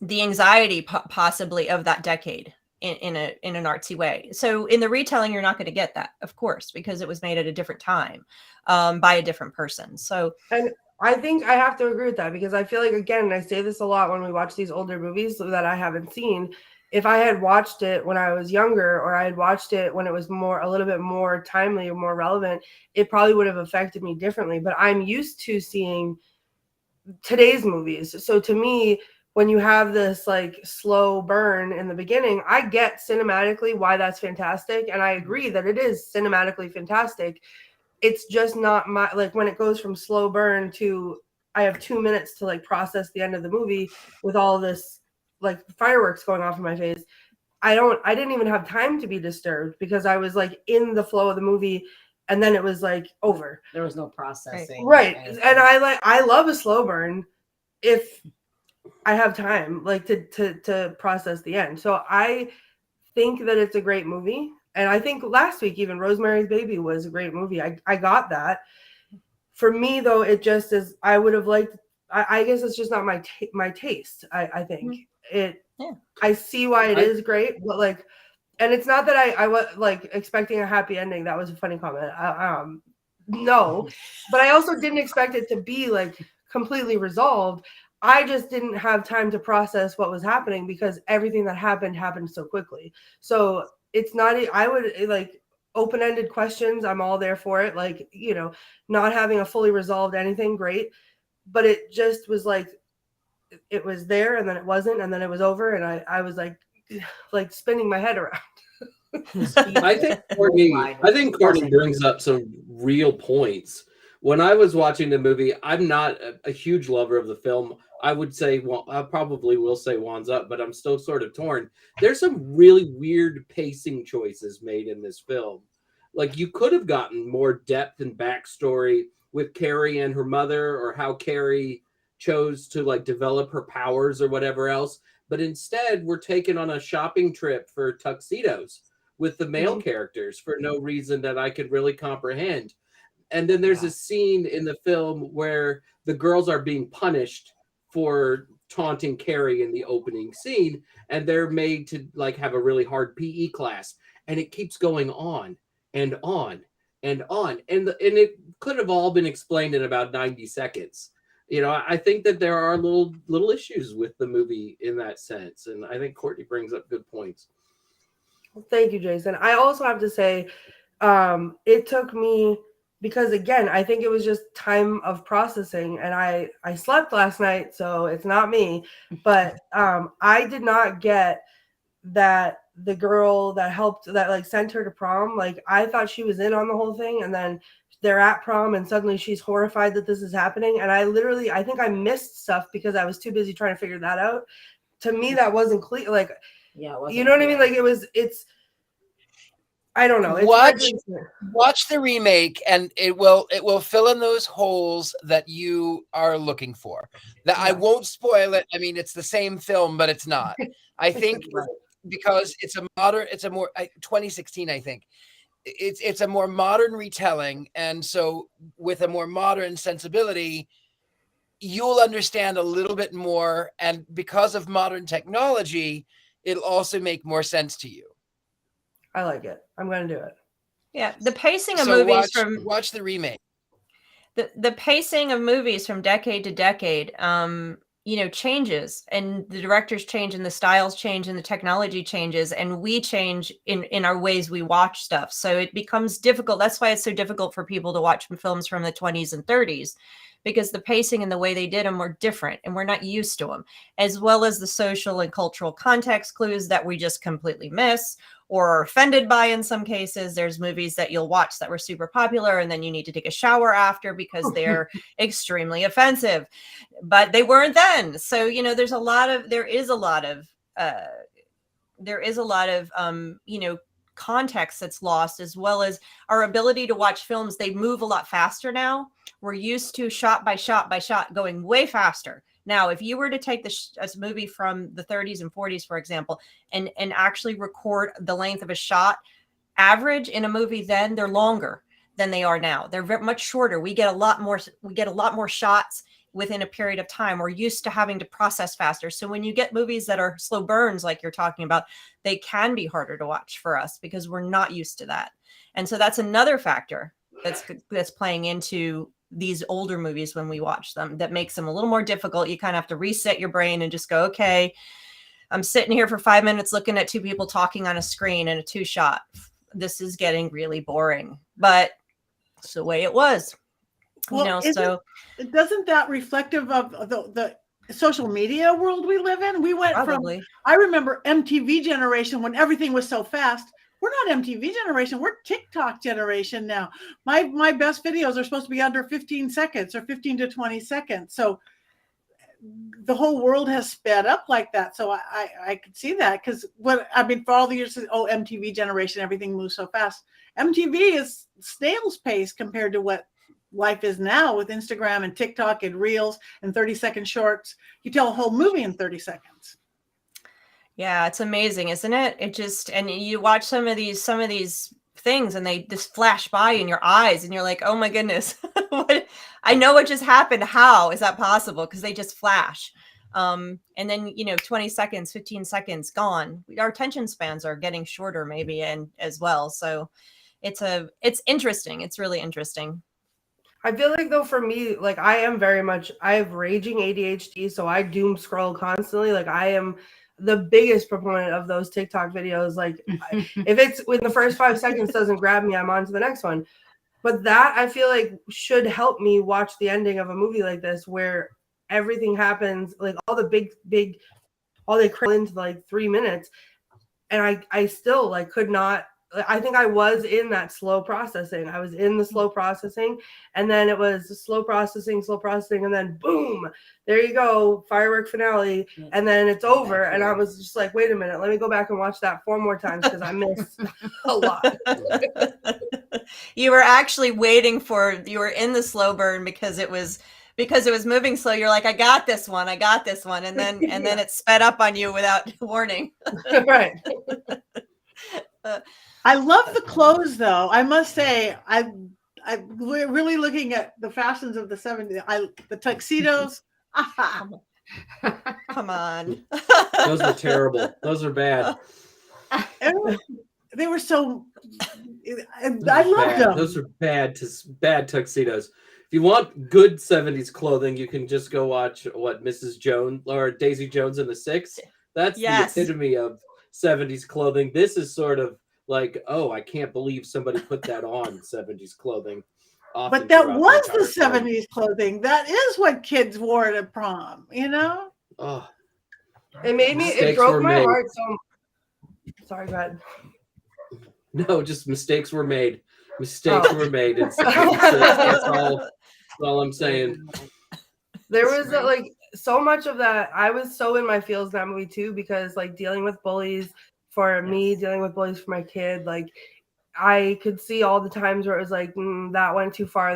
the anxiety possibly of that decade in an artsy way. So in the retelling, you're not going to get that, of course, because it was made at a different time by a different person. So, and I think I have to agree with that, because I feel like, again, and I say this a lot when we watch these older movies that I haven't seen, if I had watched it when I was younger, or I had watched it when it was a little bit more timely or more relevant, it probably would have affected me differently. But I'm used to seeing today's movies. So to me, when you have this like slow burn in the beginning, I get cinematically why that's fantastic. And I agree that it is cinematically fantastic. It's just not my, like when it goes from slow burn to I have 2 minutes to like process the end of the movie with all this like fireworks going off in my face. I didn't even have time to be disturbed because I was like in the flow of the movie, and then it was like over. There was no processing. Right. And I love a slow burn if I have time like to process the end. So I think that it's a great movie. And I think last week even Rosemary's Baby was a great movie. I got that. For me though, it just is, I would have liked, I guess it's just not my taste. I think I see why it is great, but like, and it's not that I was like expecting a happy ending. That was a funny comment. No, but I also didn't expect it to be like completely resolved. I just didn't have time to process what was happening because everything that happened so quickly. So it's not, I would like open-ended questions. I'm all there for it. Like, you know, not having a fully resolved anything, great. But it just was like, it was there and then it wasn't, and then it was over. And I was like spinning my head around. I think Courtney brings up some real points. When I was watching the movie, I'm not a huge lover of the film. I would say, well, I probably will say Wands Up, but I'm still sort of torn. There's some really weird pacing choices made in this film. Like you could have gotten more depth and backstory with Carrie and her mother, or how Carrie chose to like develop her powers or whatever else. But instead, we're taken on a shopping trip for tuxedos with the male characters for no reason that I could really comprehend. And then there's a scene in the film where the girls are being punished for taunting Carrie in the opening scene, and they're made to like have a really hard PE class, and it keeps going on and on and on, and it could have all been explained in about 90 seconds. You know, I think that there are little issues with the movie in that sense, and I think Courtney brings up good points. Well, thank you, Jason. I also have to say, it took me, because again, I think it was just time of processing, and I slept last night, so it's not me, but I did not get that the girl that helped, that like sent her to prom, like I thought she was in on the whole thing, and then they're at prom and suddenly she's horrified that this is happening, and I think I missed stuff because I was too busy trying to figure that out. To me, that wasn't clear. Like, you know what I mean? Like it's I don't know. Watch the remake, and it will fill in those holes that you are looking for. That I won't spoil it. I mean, it's the same film, but it's not. I think because it's a more 2016. I think it's a more modern retelling, and so with a more modern sensibility, you'll understand a little bit more. And because of modern technology, it'll also make more sense to you. I like it. I'm going to do it. Yeah, the pacing of movies watch the remake. The pacing of movies from decade to decade, changes, and the directors change, and the styles change, and the technology changes, and we change in our ways we watch stuff. So it becomes difficult. That's why it's so difficult for people to watch films from the 20s and 30s, because the pacing and the way they did them were different, and we're not used to them, as well as the social and cultural context clues that we just completely miss or are offended by. In some cases, there's movies that you'll watch that were super popular, and then you need to take a shower after because they're extremely offensive, but they weren't then. So, there is a lot of context that's lost, as well as our ability to watch films. They move a lot faster now. We're used to shot by shot by shot going way faster. Now, if you were to take a movie from the 30s and 40s, for example, and actually record the length of a shot, average in a movie then, they're longer than they are now. They're much shorter. We get a lot more shots within a period of time. We're used to having to process faster. So when you get movies that are slow burns, like you're talking about, they can be harder to watch for us because we're not used to that. And so that's another factor that's playing into these older movies when we watch them, that makes them a little more difficult. You kind of have to reset your brain and just go, okay, I'm sitting here for 5 minutes looking at two people talking on a screen in a 2-shot. This is getting really boring, but it's the way it was. Well, So doesn't that reflective of the social media world we live in? We went probably. from, I remember MTV generation when everything was so fast. We're not MTV generation. We're TikTok generation now. My best videos are supposed to be under 15 seconds or 15 to 20 seconds. So the whole world has sped up like that. So I could see that, because for all the years, MTV generation, everything moves so fast. MTV is snail's pace compared to what life is now with Instagram and TikTok and Reels and 30-second shorts. You tell a whole movie in 30 seconds. Yeah, it's amazing, isn't it? It just, and you watch some of these things and they just flash by in your eyes and you're like, oh my goodness, I know what just happened. How is that possible? Because they just flash. And then, 20 seconds, 15 seconds gone. Our attention spans are getting shorter maybe, and as well. So it's interesting. It's really interesting. I feel like, though, for me, like, I have raging ADHD, so I doom scroll constantly. Like, I am the biggest proponent of those TikTok videos. Like, if it's when the first 5 seconds doesn't grab me, I'm on to the next one. But that, I feel like, should help me watch the ending of a movie like this, where everything happens, like, all the all they cram into like 3 minutes. And I still, like, could not. I think I was in that slow processing. I was in the slow processing, and then it was slow processing, and then boom, there you go, firework finale, and then it's over. And I was just like, wait a minute, let me go back and watch that 4 more times because I missed a lot. You were actually waiting you were in the slow burn because it was moving slow. You're like, I got this one, and then then it sped up on you without warning. Right. I love the clothes, though. I must say, we're really looking at the fashions of the 70s. The tuxedos. Come on. Those are terrible. Those are bad. They were so. I loved them. Those are bad tuxedos. If you want good 70s clothing, you can just go watch Mrs. Jones or Daisy Jones and the Six. That's the epitome of 70s clothing. This is sort of like, oh, I can't believe somebody put that on 70s clothing. But that was the 70s clothing. That is what kids wore to prom, Oh, it broke my heart. So sorry, go ahead. No, just mistakes were made. Were made. That's all I'm saying. There was so much of that. I was so in my feels in that movie too, because like dealing with bullies for me, dealing with bullies for my kid, like I could see all the times where it was like, that went too far.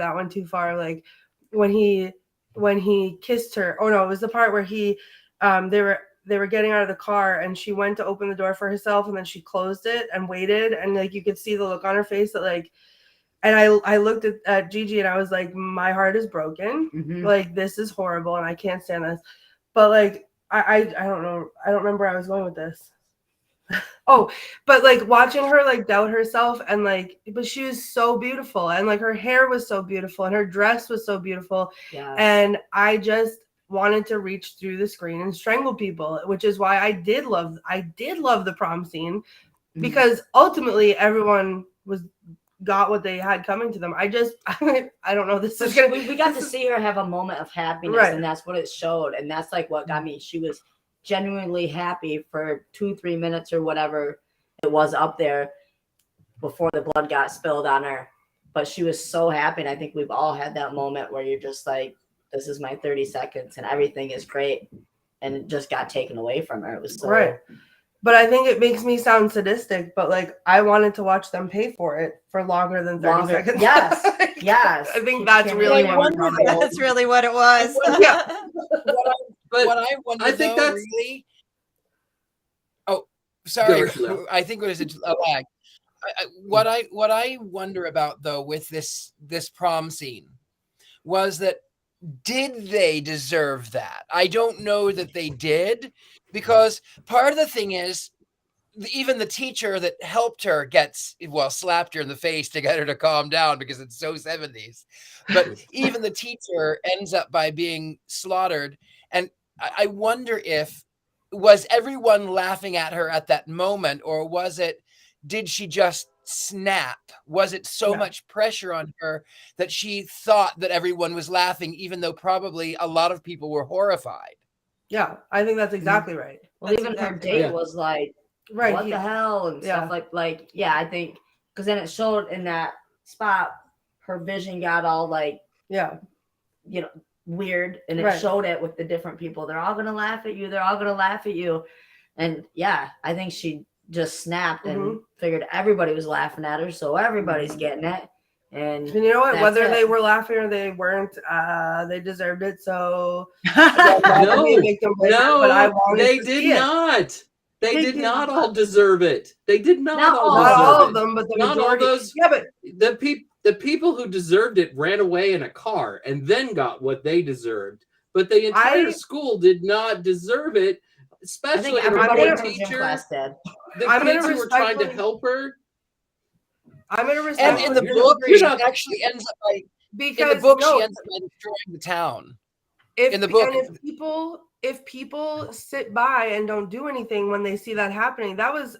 Like when he kissed her. Oh no, it was the part where they were getting out of the car and she went to open the door for herself and then she closed it and waited, and like you could see the look on her face that like, and I looked at Gigi and I was like, my heart is broken. Mm-hmm. Like, this is horrible and I can't stand this. But like, I don't know. I don't remember where I was going with this. Oh, but like watching her like doubt herself and like, but she was so beautiful and like her hair was so beautiful and her dress was so beautiful. Yeah. And I just wanted to reach through the screen and strangle people, which is why I did love the prom scene, because ultimately everyone got what they had coming to them. I don't know. We got to see her have a moment of happiness, right. And that's what it showed. And that's like what got me. She was genuinely happy for 2-3 minutes or whatever it was up there before the blood got spilled on her. But she was so happy. And I think we've all had that moment where you're just like, this is my 30 seconds and everything is great. And it just got taken away from her. It was so right. But I think it makes me sound sadistic, but like I wanted to watch them pay for it for longer than 30 seconds. Yes. Yes. I think that's really that's really what it was. Yeah. What I wonder, really. Oh, sorry. I think it was a lag. What I wonder about though with this prom scene was that, did they deserve that? I don't know that they did, because part of the thing is even the teacher that helped her slapped her in the face to get her to calm down because it's so 70s. But even the teacher ends up by being slaughtered. And I wonder if was everyone laughing at her at that moment, or did she just snap? Was it so much pressure on her that she thought that everyone was laughing, even though probably a lot of people were horrified? Yeah, I think that's exactly right. Well, That's even exactly her date right. was like, Right. what the hell and stuff like I think because then it showed in that spot her vision got all like weird, and it showed it with the different people. They're all gonna laugh at you. They're all gonna laugh at you, and I think she just snapped and figured everybody was laughing at her, so everybody's getting it. And you know what? Whether they were laughing or they weren't, they deserved it. So No, they did not. They did not all deserve it. They did not all not deserve all it. of them, but the Not majority. all those. Yeah, but the people who deserved it ran away in a car and then got what they deserved. But the entire school did not deserve it, especially everybody in the the gym class did. The kids who were trying to help her. I'm gonna And in the book, she actually ends up by she ends up by destroying the town. In the book, and if people sit by and don't do anything when they see that happening, that was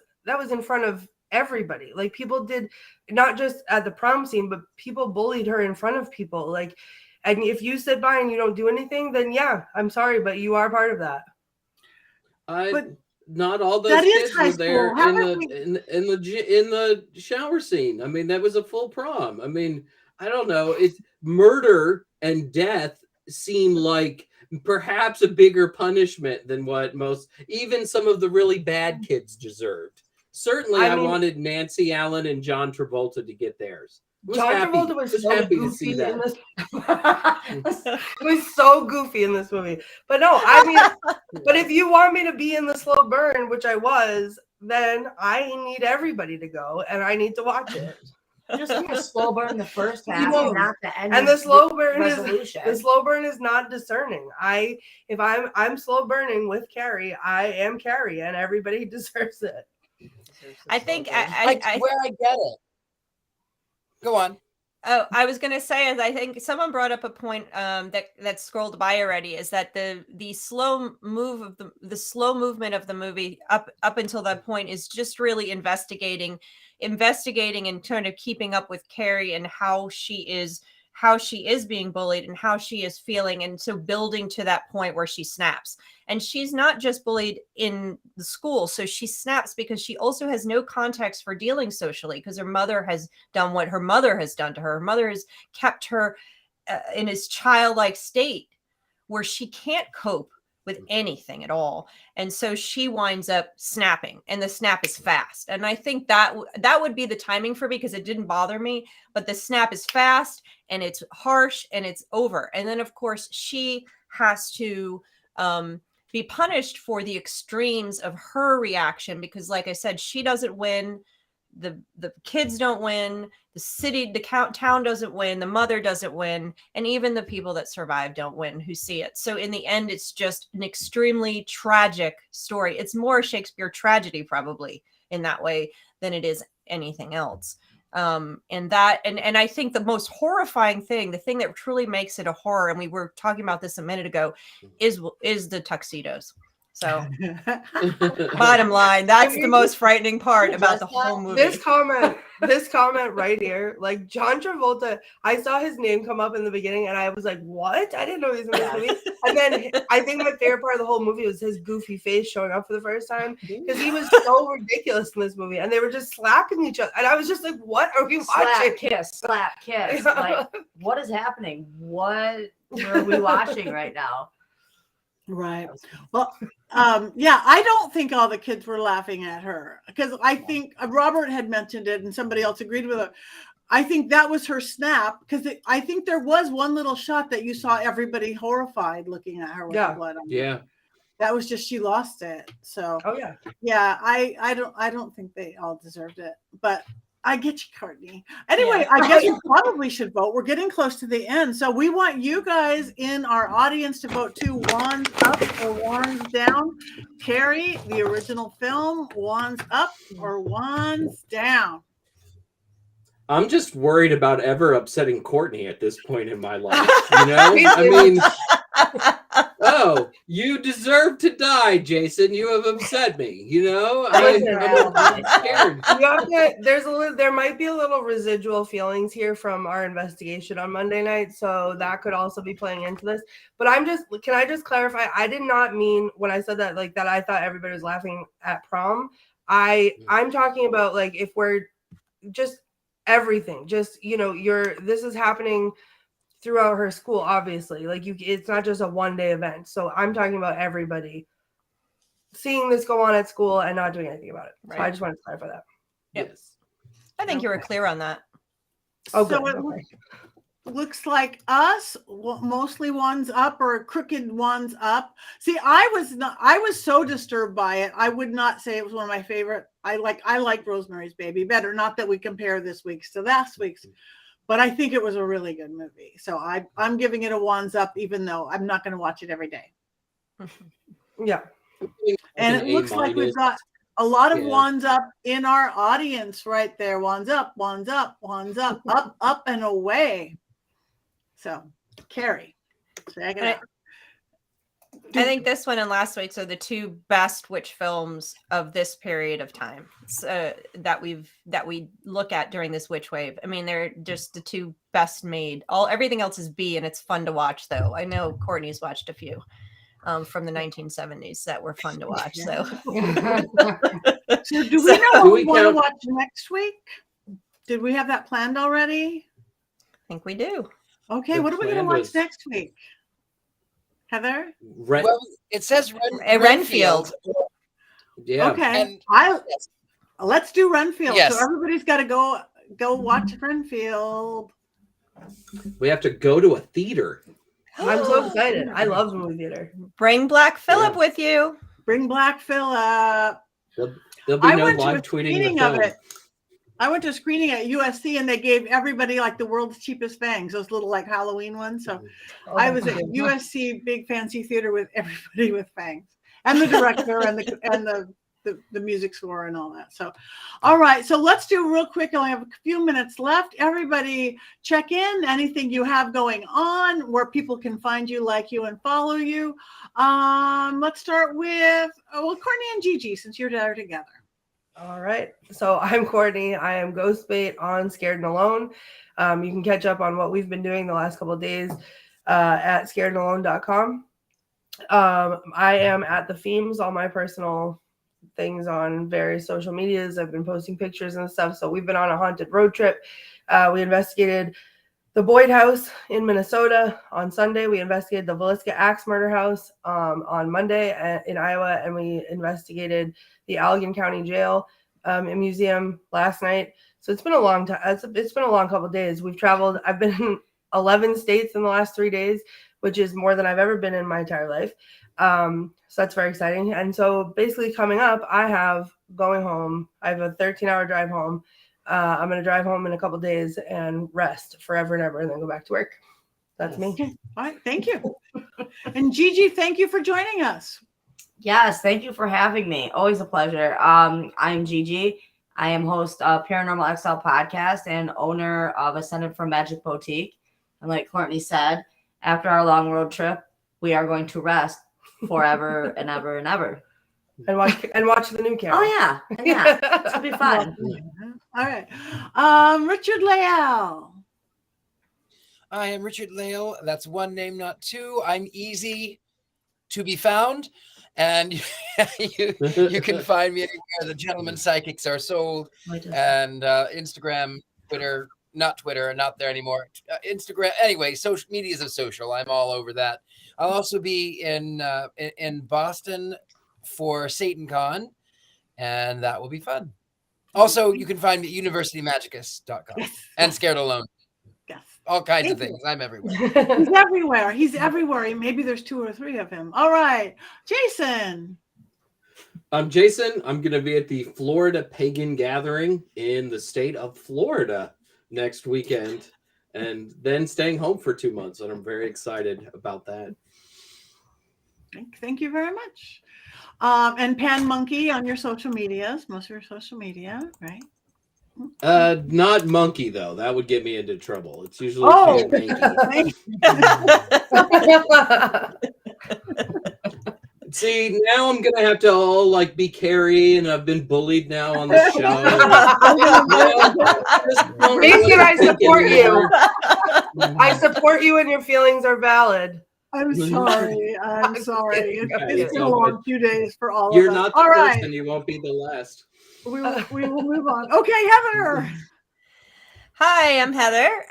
in front of everybody. Like, people did, not just at the prom scene, but people bullied her in front of people. Like, and if you sit by and you don't do anything, then I'm sorry, but you are part of that. But not all those kids were there in the shower scene. I mean, that was a full prom. I mean, I don't know. It's murder and death seem like perhaps a bigger punishment than what even some of the really bad kids desered. Certainly, I wanted Nancy Allen and John Travolta to get theirs. Travolta was so happy goofy to see that. in this. It was so goofy in this movie. But no, I mean, but if you want me to be in the slow burn, which I was, then I need everybody to go and I need to watch it. Just gonna slow burn the first half, not the end. And the slow burn is not discerning. If I'm slow burning with Carrie, I am Carrie, and everybody deserves it. I think where I get it. Go on. Oh, I was going to say, as I think someone brought up a point that scrolled by already, is that the slow move of the slow movement of the movie up until that point is just really investigating and kind of keeping up with Carrie and how she is being bullied and how she is feeling, and so building to that point where she snaps. And she's not just bullied in the school, so she snaps because she also has no context for dealing socially, because her mother has done what her mother has done to her. Her mother has kept her in this childlike state where she can't cope with anything at all, and so she winds up snapping, and the snap is fast. And I think that would be the timing for me, because it didn't bother me, but the snap is fast and it's harsh and it's over. And then of course she has to be punished for the extremes of her reaction, because like I said, she doesn't win, the kids don't win, the town doesn't win, the mother doesn't win, and even the people that survive don't win who see it. So in the end, it's just an extremely tragic story. It's more Shakespeare tragedy probably in that way than it is anything else. And I think the most horrifying thing, the thing that truly makes it a horror, and we were talking about this a minute ago, is the tuxedos. So bottom line, that's the most frightening part about the whole movie. This comment right here, like John Travolta, I saw his name come up in the beginning and I was like, what? I didn't know he was in this movie. And then I think my favorite part of the whole movie was his goofy face showing up for the first time, because he was so ridiculous in this movie, and they were just slapping each other. And I was just like, what are we watching? Slap, kiss. Like, what is happening? What are we watching right now? Right. Well, I don't think all the kids were laughing at her, because I think Robert had mentioned it and somebody else agreed with it. I think that was her snap, because I think there was one little shot that you saw everybody horrified looking at her with the blood on her. Yeah. That was just, she lost it. So I don't think they all deserved it, but I get you, Courtney. Anyway, I guess we probably should vote. We're getting close to the end. So we want you guys in our audience to vote too. Wands up or wands down? Carrie, the original film, wands up or wands down? I'm just worried about ever upsetting Courtney at this point in my life. You know, I mean, No, you deserve to die, Jason. You have upset me. You know, Listen, I'm scared. You have to, there might be a little residual feelings here from our investigation on Monday night, so that could also be playing into this. But can I just clarify? I did not mean when I said that like that I thought everybody was laughing at Prom. I'm talking about like if we're just everything, just this is happening throughout her school, obviously. Like it's not just a one-day event. So I'm talking about everybody seeing this go on at school and not doing anything about it. Right. So I just wanted to clarify that. Yep. Yes. I think you were clear on that. Oh, So good. it Okay. looks like us, mostly ones up or crooked ones up. See, I was so disturbed by it. I would not say it was one of my favorite. I like Rosemary's Baby better. Not that we compare this week's to last week's, but I think it was a really good movie. So I'm giving it a ones up, even though I'm not going to watch it every day. Yeah. And it looks like we've got a lot of Yeah. ones up in our audience right there. Ones up, ones up, ones up, up and away. So, Carrie, check it out. I think this one and last week's are the two best witch films of this period of time that we look at during this witch wave. I mean, they're just the two best made. Everything else is B, and it's fun to watch, though. I know Courtney's watched a few from the 1970s that were fun to watch. So, So do we know what we want to count- watch next week? Did we have that planned already? I think we do. Okay, The what are we going to plan watch was- next week? Heather? Well, it says Renfield. Yeah. Okay. And Let's do Renfield. Yes. So everybody's got to go watch Renfield. We have to go to a theater. I'm so excited. I love the movie theater. Bring Black Phillip Yeah. with you. Bring Black Phillip. There'll be I no went to a live tweeting screening the of film. it. I went to a screening at USC and they gave everybody like the world's cheapest fangs, those little like Halloween ones. So I was at USC big fancy theater with everybody with fangs and the director and the music score and all that. So, all right. So let's do real quick. I only have a few minutes left. Everybody check in anything you have going on where people can find you, like you, and follow you. Let's start with, Courtney and Gigi, since you're there together. All right. So I'm Courtney. I am Ghostbait on Scared and Alone. You can catch up on what we've been doing the last couple of days at scaredandalone.com. I am at the themes, all my personal things on various social medias. I've been posting pictures and stuff. So we've been on a haunted road trip. We investigated the Boyd House in Minnesota on Sunday. We investigated the Villisca Axe murder house on Monday in Iowa, and we investigated the Allegan County Jail and Museum last night. So it's been a long time. It's been a long couple of days. We've traveled. I've been in 11 states in the last 3 days, which is more than I've ever been in my entire life. So that's very exciting. And so basically coming up, I have going home. I have a 13-hour drive home. I'm going to drive home in a couple of days and rest forever and ever and then go back to work. That's me. All right. Thank you. And Gigi, thank you for joining us. Yes, thank you for having me. Always a pleasure. I'm Gigi. I am host of Paranormal XL podcast and owner of Ascended from Magic Boutique. And like Courtney said, after our long road trip, we are going to rest forever and ever and ever. And watch the new camera. Oh yeah, it'll be fun. All right. Richard-Lael. I am Richard-Lael. That's one name, not two. I'm easy to be found. And you can find me anywhere the Gentleman Psychics are sold. And Instagram, Twitter, not Twitter, not there anymore. Instagram, anyway, social medias of social. I'm all over that. I'll also be in Boston for SatanCon, and that will be fun. Also, you can find me at universitymagicus.com and Scared Alone. Yes. All kinds of things. I'm everywhere. He's everywhere. He's everywhere. Maybe there's 2 or 3 of him. All right. Jason. I'm Jason. I'm going to be at the Florida Pagan Gathering in the state of Florida next weekend, and then staying home for 2 months. And I'm very excited about that. Thank you very much. And Pan Monkey on your social medias, most of your social media, right? Not Monkey, though. That would get me into trouble. It's usually Oh. Pan Mankey. See, now I'm gonna have to all like be Carrie, and I've been bullied now on the show. Mason, I support you. I support you, and your feelings are valid. I'm sorry. I'm sorry. It's been a Okay. long few days for all You're of us. not the All first, right. and you won't be the last. We will move on. Okay, Heather. Hi, I'm Heather,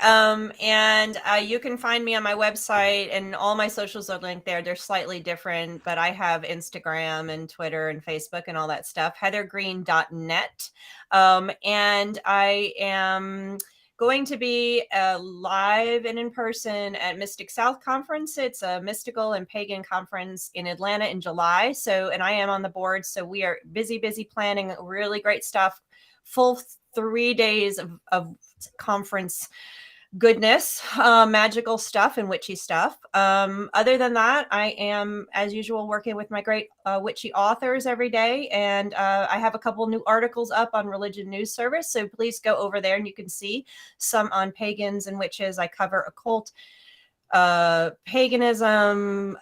and you can find me on my website, and all my socials are linked there. They're slightly different, but I have Instagram and Twitter and Facebook and all that stuff, heathergreene.net. And I am going to be live and in person at Mystic South Conference. It's a mystical and pagan conference in Atlanta in July. And I am on the board. So we are busy planning really great stuff. Full 3 days of conference goodness, magical stuff and witchy stuff. Other than that, I am, as usual, working with my great witchy authors every day. And I have a couple new articles up on Religion News Service. So please go over there and you can see some on pagans and witches. I cover occult, paganism,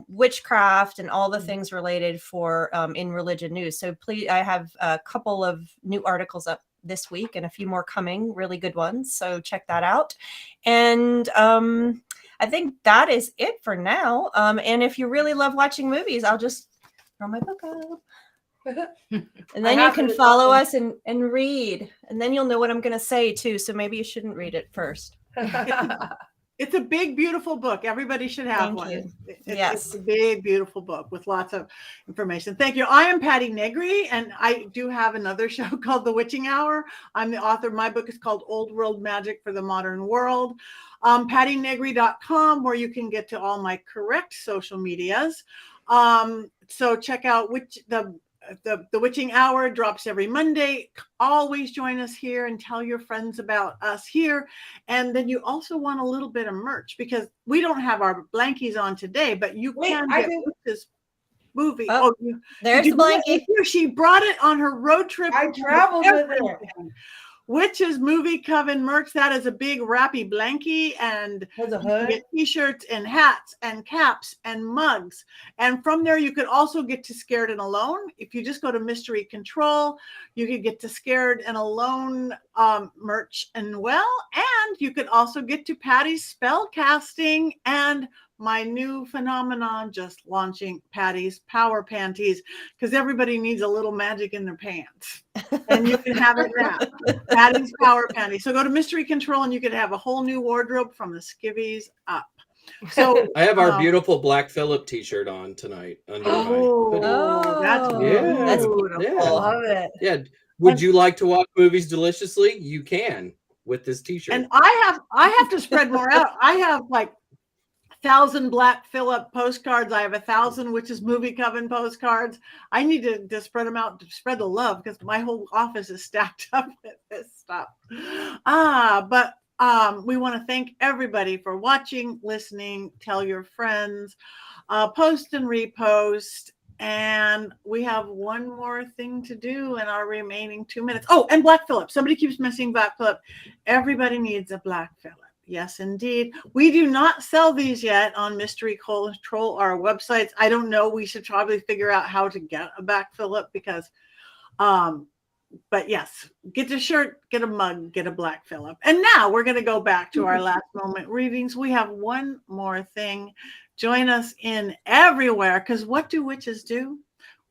witchcraft, and all the things related for in Religion News. So please, I have a couple of new articles up this week and a few more coming, really good ones. So check that out. And I think that is it for now. And if you really love watching movies, I'll just throw my book up. And then you can follow us and read. And then you'll know what I'm going to say too. So maybe you shouldn't read it first. It's a big, beautiful book. Everybody should have Thank one. you. It's a big, beautiful book with lots of information. Thank you. I am Patti Negri, and I do have another show called The Witching Hour. I'm the author. My book is called Old World Magic for the Modern World. PattiNegri.com, where you can get to all my correct social medias. So check out the Witching Hour drops every Monday. Always join us here and tell your friends about us here. And then you also want a little bit of merch, because we don't have our blankies on today, but you can get this movie. There's the blankie. She brought it on her road trip. I traveled with it. Witches Movie Coven merch. That is a big wrappy blankie, and Has a you can hood. get t-shirts and hats and caps and mugs. And from there, you could also get to Scared and Alone. If you just go to Mystery Control, you could get to Scared and Alone merch and you could also get to Patti's spellcasting and my new phenomenon, just launching, Patti's Power Panties, because everybody needs a little magic in their pants. And you can have it now. Patti's Power Panties. So go to Mystery Control and you can have a whole new wardrobe from the skivvies up. So I have our beautiful Black Phillip t-shirt on tonight. Under my hoodie. That's beautiful. Yeah. I love it. Yeah. Would you like to watch movies deliciously? You can with this t-shirt. And I have to spread more out. I have like 1,000 Black Phillip postcards. I have 1,000 Witches Movie Coven postcards. I need to spread them out to spread the love, because my whole office is stacked up with this stuff. But we want to thank everybody for watching, listening, tell your friends, post and repost. And we have one more thing to do in our remaining 2 minutes. Oh, and Black Phillip. Somebody keeps missing Black Phillip. Everybody needs a Black Phillip. Yes, indeed. We do not sell these yet on Mystery Control, our websites. I don't know. We should probably figure out how to get a Black Phillip, because, but yes, get a shirt, get a mug, get a Black Phillip. And now we're going to go back to our last moment readings. We have one more thing. Join us in everywhere, because what do witches do?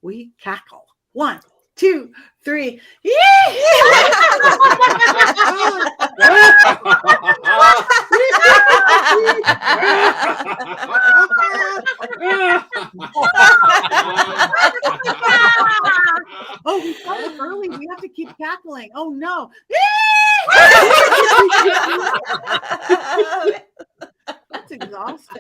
We cackle. 1, 2, 3. Oh, we started early. We have to keep cackling. Oh no. That's exhausting.